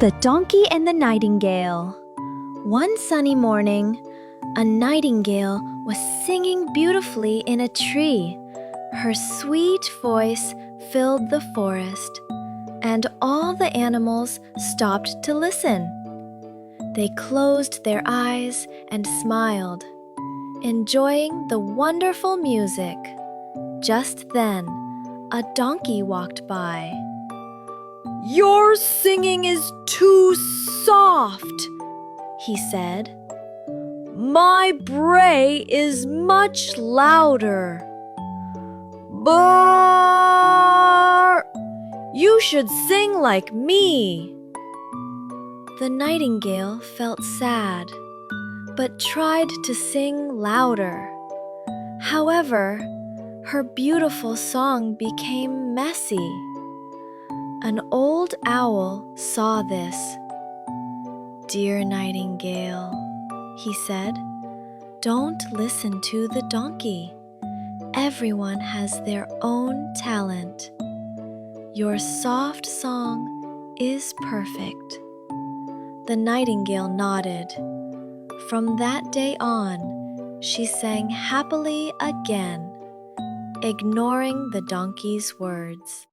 The Donkey and the Nightingale. One sunny morning, a nightingale was singing beautifully in a tree. Her sweet voice filled the forest, and all the animals stopped to listen. They closed their eyes and smiled, enjoying the wonderful music. Just then, a donkey walked by. "Your singing is too soft," he said. "My bray is much louder." "Brrr! You should sing like me." The nightingale felt sad, but tried to sing louder. However, her beautiful song became messy. An old owl saw this. "Dear nightingale," he said, "don't listen to the donkey. Everyone has their own talent. Your soft song is perfect." The nightingale nodded. From that day on, she sang happily again, ignoring the donkey's words.